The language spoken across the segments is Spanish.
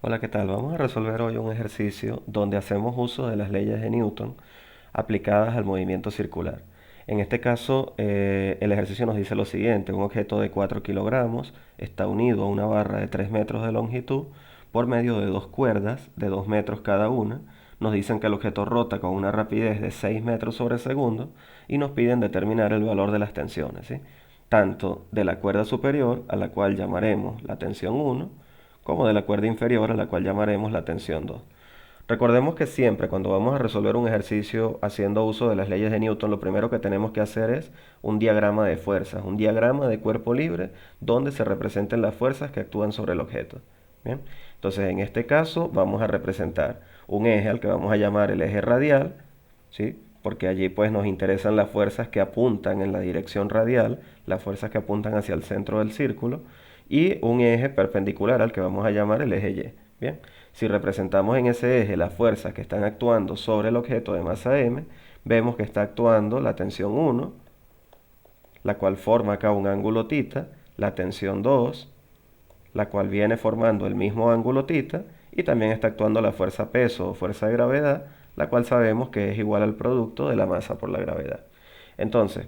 Hola, ¿qué tal? Vamos a resolver hoy un ejercicio donde hacemos uso de las leyes de Newton aplicadas al movimiento circular. En este caso, el ejercicio nos dice lo siguiente: un objeto de 4 kilogramos está unido a una barra de 3 metros de longitud por medio de dos cuerdas de 2 metros cada una. Nos dicen que el objeto rota con una rapidez de 6 metros sobre segundo y nos piden determinar el valor de las tensiones, ¿sí? Tanto de la cuerda superior, a la cual llamaremos la tensión 1, como de la cuerda inferior, a la cual llamaremos la tensión 2. Recordemos que siempre cuando vamos a resolver un ejercicio haciendo uso de las leyes de Newton, lo primero que tenemos que hacer es un diagrama de fuerzas, un diagrama de cuerpo libre donde se representen las fuerzas que actúan sobre el objeto. Bien, entonces en este caso vamos a representar un eje al que vamos a llamar el eje radial, ¿sí? Porque allí pues nos interesan las fuerzas que apuntan en la dirección radial, las fuerzas que apuntan hacia el centro del círculo, y un eje perpendicular al que vamos a llamar el eje Y. Bien, si representamos en ese eje las fuerzas que están actuando sobre el objeto de masa m, vemos que está actuando la tensión 1, la cual forma acá un ángulo θ, la tensión 2, la cual viene formando el mismo ángulo θ, y también está actuando la fuerza peso o fuerza de gravedad, la cual sabemos que es igual al producto de la masa por la gravedad. Entonces,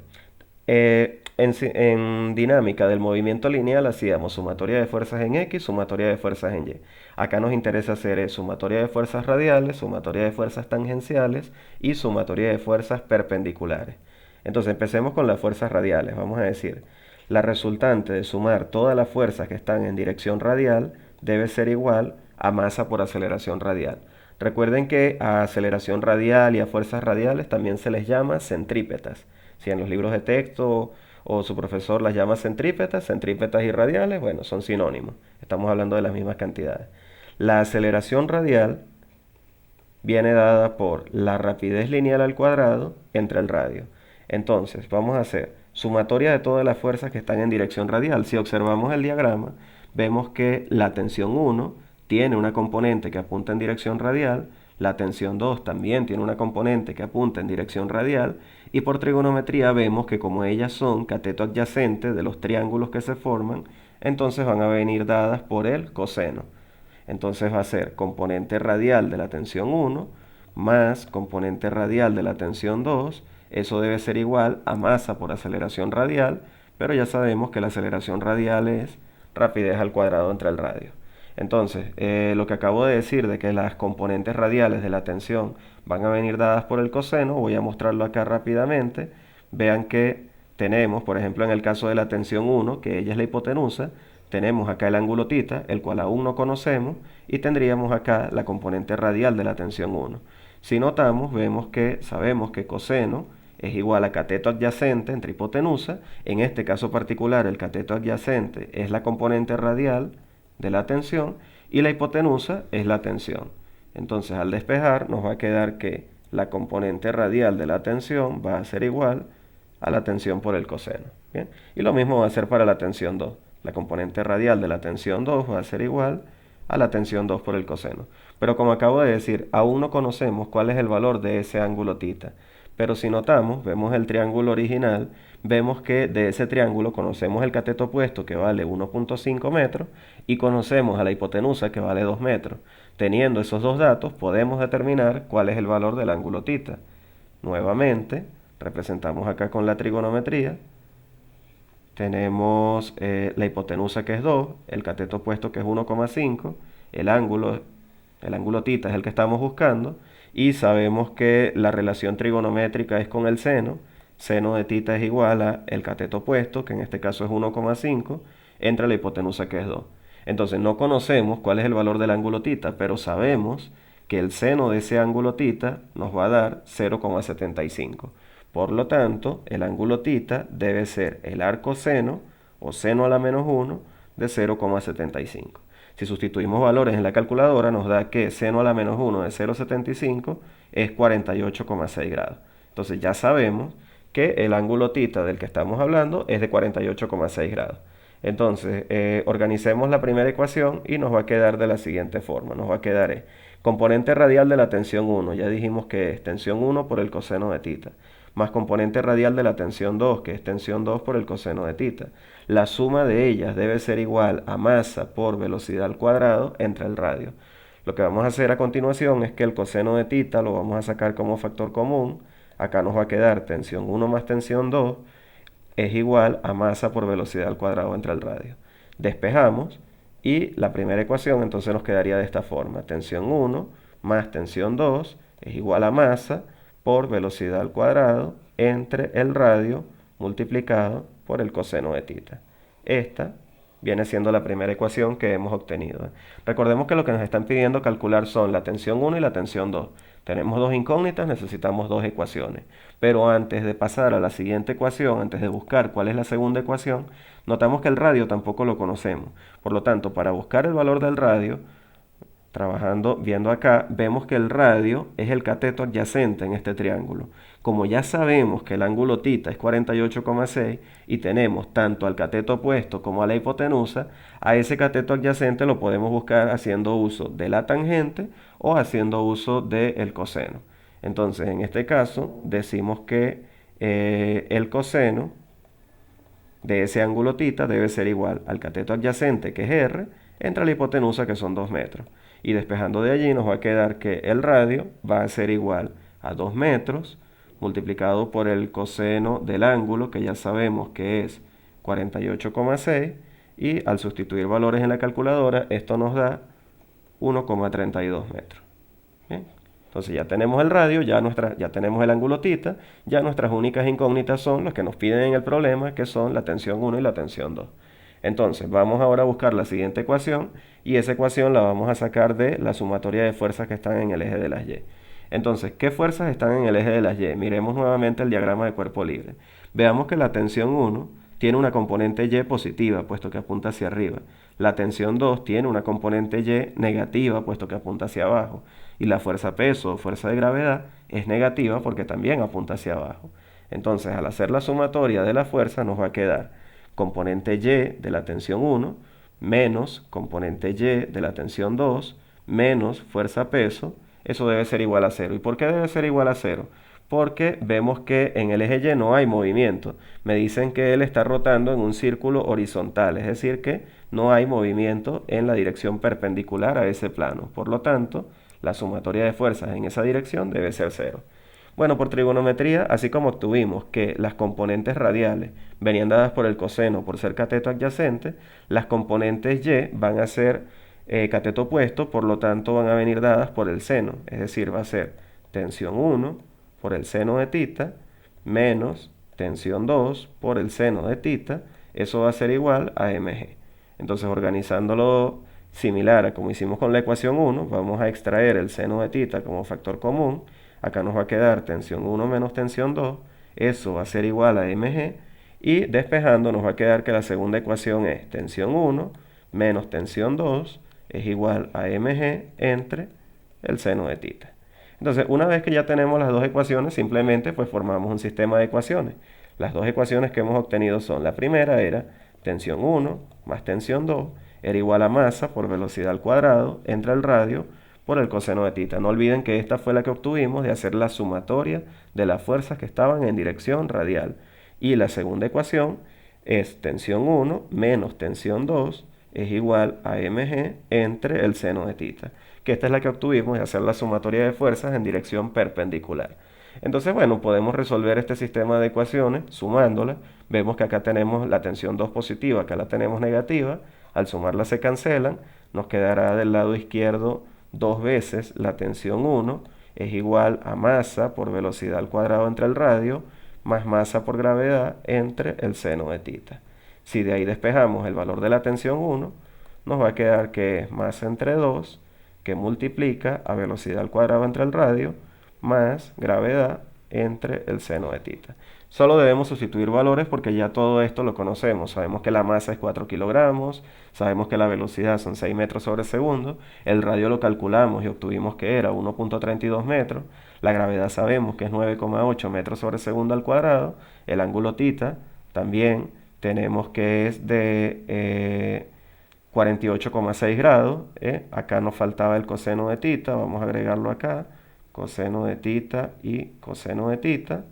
en dinámica del movimiento lineal hacíamos sumatoria de fuerzas en X, sumatoria de fuerzas en Y. Acá nos interesa hacer sumatoria de fuerzas radiales, sumatoria de fuerzas tangenciales y sumatoria de fuerzas perpendiculares. Entonces empecemos con las fuerzas radiales. Vamos a decir, la resultante de sumar todas las fuerzas que están en dirección radial debe ser igual a masa por aceleración radial. Recuerden que a aceleración radial y a fuerzas radiales también se les llama centrípetas. Si en los libros de texto o su profesor las llama centrípetas, centrípetas y radiales, bueno, son sinónimos. Estamos hablando de las mismas cantidades. La aceleración radial viene dada por la rapidez lineal al cuadrado entre el radio. Entonces, vamos a hacer sumatoria de todas las fuerzas que están en dirección radial. Si observamos el diagrama, vemos que la tensión 1 tiene una componente que apunta en dirección radial, la tensión 2 también tiene una componente que apunta en dirección radial, y por trigonometría vemos que como ellas son cateto adyacente de los triángulos que se forman, entonces van a venir dadas por el coseno. Entonces va a ser componente radial de la tensión 1 más componente radial de la tensión 2. Eso debe ser igual a masa por aceleración radial, pero ya sabemos que la aceleración radial es rapidez al cuadrado entre el radio. Entonces, lo que acabo de decir de que las componentes radiales de la tensión van a venir dadas por el coseno, voy a mostrarlo acá rápidamente. Vean que tenemos, por ejemplo, en el caso de la tensión 1, que ella es la hipotenusa, tenemos acá el ángulo θ, el cual aún no conocemos, y tendríamos acá la componente radial de la tensión 1. Si notamos, vemos que sabemos que coseno es igual a cateto adyacente entre hipotenusa. En este caso particular, el cateto adyacente es la componente radial de la tensión y la hipotenusa es la tensión. Entonces, al despejar, nos va a quedar que la componente radial de la tensión va a ser igual a la tensión por el coseno. ¿Bien? Y lo mismo va a ser para la tensión 2. La componente radial de la tensión 2 va a ser igual a la tensión 2 por el coseno. Pero como acabo de decir, aún no conocemos cuál es el valor de ese ángulo θ. Pero si notamos, vemos el triángulo original, vemos que de ese triángulo conocemos el cateto opuesto que vale 1.5 metros y conocemos a la hipotenusa que vale 2 metros. Teniendo esos dos datos, podemos determinar cuál es el valor del ángulo θ. Nuevamente, representamos acá con la trigonometría. Tenemos la hipotenusa que es 2, el cateto opuesto que es 1,5, el ángulo θ es el que estamos buscando, y sabemos que la relación trigonométrica es con el seno. Seno de θ es igual a el cateto opuesto, que en este caso es 1,5, entre la hipotenusa que es 2. Entonces no conocemos cuál es el valor del ángulo θ, pero sabemos que el seno de ese ángulo θ nos va a dar 0,75. Por lo tanto, el ángulo θ debe ser el arco seno o seno a la menos 1 de 0,75. Si sustituimos valores en la calculadora, nos da que seno a la menos 1 de 0,75 es 48,6 grados. Entonces ya sabemos que el ángulo θ del que estamos hablando es de 48,6 grados. Entonces, organicemos la primera ecuación y nos va a quedar de la siguiente forma. Nos va a quedar componente radial de la tensión 1, ya dijimos que es tensión 1 por el coseno de θ, más componente radial de la tensión 2, que es tensión 2 por el coseno de θ. la suma de ellas debe ser igual a masa por velocidad al cuadrado entre el radio. Lo que vamos a hacer a continuación es que el coseno de tita lo vamos a sacar como factor común. Acá nos va a quedar tensión 1 más tensión 2 es igual a masa por velocidad al cuadrado entre el radio. Despejamos y la primera ecuación entonces nos quedaría de esta forma. Tensión 1 más tensión 2 es igual a masa por velocidad al cuadrado entre el radio multiplicado por el coseno de tita. Esta viene siendo la primera ecuación que hemos obtenido. Recordemos que lo que nos están pidiendo calcular son la tensión 1 y la tensión 2. Tenemos dos incógnitas, necesitamos dos ecuaciones. Pero antes de pasar a la siguiente ecuación, antes de buscar cuál es la segunda ecuación, notamos que el radio tampoco lo conocemos. Por lo tanto, para buscar el valor del radio, viendo acá, vemos que el radio es el cateto adyacente en este triángulo. Como ya sabemos que el ángulo θ es 48,6 y tenemos tanto al cateto opuesto como a la hipotenusa, a ese cateto adyacente lo podemos buscar haciendo uso de la tangente o haciendo uso del coseno. Entonces, en este caso, decimos que el coseno de ese ángulo θ debe ser igual al cateto adyacente, que es r, entre la hipotenusa, que son 2 metros. Y despejando de allí nos va a quedar que el radio va a ser igual a 2 metros multiplicado por el coseno del ángulo, que ya sabemos que es 48,6, y al sustituir valores en la calculadora, esto nos da 1,32 metros. ¿Bien? Entonces ya tenemos el radio, ya tenemos el ángulo θ, ya nuestras únicas incógnitas son las que nos piden en el problema, que son la tensión 1 y la tensión 2. Entonces vamos ahora a buscar la siguiente ecuación y esa ecuación la vamos a sacar de la sumatoria de fuerzas que están en el eje de las Y. Entonces, ¿qué fuerzas están en el eje de las Y? Miremos nuevamente el diagrama de cuerpo libre. Veamos que la tensión 1 tiene una componente Y positiva, puesto que apunta hacia arriba. La tensión 2 tiene una componente Y negativa, puesto que apunta hacia abajo. Y la fuerza peso o fuerza de gravedad es negativa porque también apunta hacia abajo. Entonces, al hacer la sumatoria de la fuerza nos va a quedar componente Y de la tensión 1 menos componente Y de la tensión 2 menos fuerza peso, eso debe ser igual a 0. ¿Y por qué debe ser igual a 0? Porque vemos que en el eje Y no hay movimiento. Me dicen que él está rotando en un círculo horizontal, es decir que no hay movimiento en la dirección perpendicular a ese plano. Por lo tanto, la sumatoria de fuerzas en esa dirección debe ser 0. Bueno, por trigonometría, así como obtuvimos que las componentes radiales venían dadas por el coseno por ser cateto adyacente, las componentes y van a ser cateto opuesto, por lo tanto van a venir dadas por el seno. Es decir, va a ser tensión 1 por el seno de θ menos tensión 2 por el seno de θ. Eso va a ser igual a mg. Entonces, organizándolo similar a como hicimos con la ecuación 1, vamos a extraer el seno de θ como factor común. Acá nos va a quedar tensión 1 menos tensión 2, eso va a ser igual a mg, y despejando nos va a quedar que la segunda ecuación es tensión 1 menos tensión 2 es igual a mg entre el seno de θ. Entonces, una vez que ya tenemos las dos ecuaciones, simplemente pues formamos un sistema de ecuaciones. Las dos ecuaciones que hemos obtenido son, la primera era tensión 1 más tensión 2 era igual a masa por velocidad al cuadrado entre el radio por el coseno de θ. No olviden que esta fue la que obtuvimos de hacer la sumatoria de las fuerzas que estaban en dirección radial. Y la segunda ecuación es tensión 1 menos tensión 2 es igual a mg entre el seno de θ. Que esta es la que obtuvimos de hacer la sumatoria de fuerzas en dirección perpendicular. Entonces, bueno, podemos resolver este sistema de ecuaciones sumándolas. Vemos que acá tenemos la tensión 2 positiva, acá la tenemos negativa. Al sumarlas se cancelan. Nos quedará del lado izquierdo 2 veces la tensión 1 es igual a masa por velocidad al cuadrado entre el radio más masa por gravedad entre el seno de θ. Si de ahí despejamos el valor de la tensión 1, nos va a quedar que es masa entre 2 que multiplica a velocidad al cuadrado entre el radio más gravedad entre el seno de θ. Solo debemos sustituir valores porque ya todo esto lo conocemos. Sabemos que la masa es 4 kilogramos, sabemos que la velocidad son 6 metros sobre segundo, el radio lo calculamos y obtuvimos que era 1.32 metros, la gravedad sabemos que es 9,8 metros sobre segundo al cuadrado, el ángulo θ también tenemos que es de 48,6 grados, acá nos faltaba el coseno de θ, vamos a agregarlo acá, coseno de θ y coseno de θ,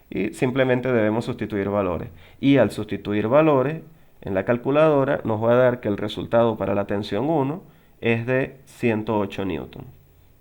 y simplemente debemos sustituir valores. Y al sustituir valores, en la calculadora nos va a dar que el resultado para la tensión 1 es de 108 newton.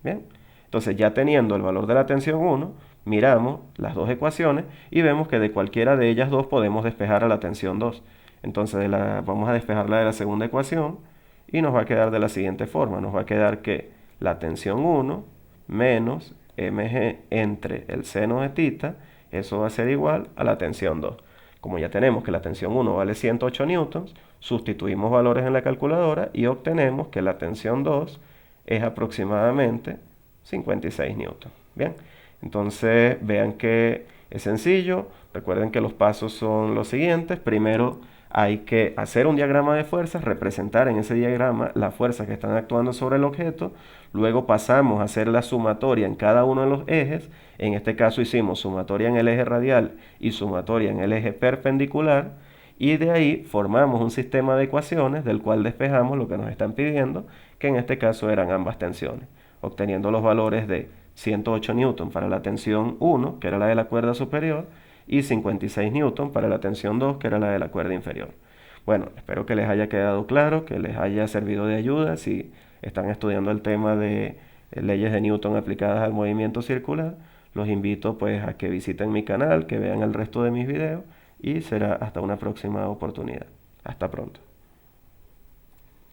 Bien, entonces ya teniendo el valor de la tensión 1, miramos las dos ecuaciones y vemos que de cualquiera de ellas dos podemos despejar a la tensión 2. Entonces vamos a despejarla de la segunda ecuación y nos va a quedar de la siguiente forma. Nos va a quedar que la tensión 1 menos mg entre el seno de tita, eso va a ser igual a la tensión 2. Como ya tenemos que la tensión 1 vale 108 newtons, sustituimos valores en la calculadora y obtenemos que la tensión 2 es aproximadamente 56 newtons. Bien, entonces vean que es sencillo. Recuerden que los pasos son los siguientes. Primero hay que hacer un diagrama de fuerzas, representar en ese diagrama las fuerzas que están actuando sobre el objeto. Luego pasamos a hacer la sumatoria en cada uno de los ejes. En este caso hicimos sumatoria en el eje radial y sumatoria en el eje perpendicular. Y de ahí formamos un sistema de ecuaciones del cual despejamos lo que nos están pidiendo, que en este caso eran ambas tensiones, obteniendo los valores de 108 newton para la tensión 1, que era la de la cuerda superior, y 56 newton para la tensión 2, que era la de la cuerda inferior. Bueno, espero que les haya quedado claro, que les haya servido de ayuda si están estudiando el tema de leyes de Newton aplicadas al movimiento circular. Los invito pues a que visiten mi canal, que vean el resto de mis videos y será hasta una próxima oportunidad. Hasta pronto.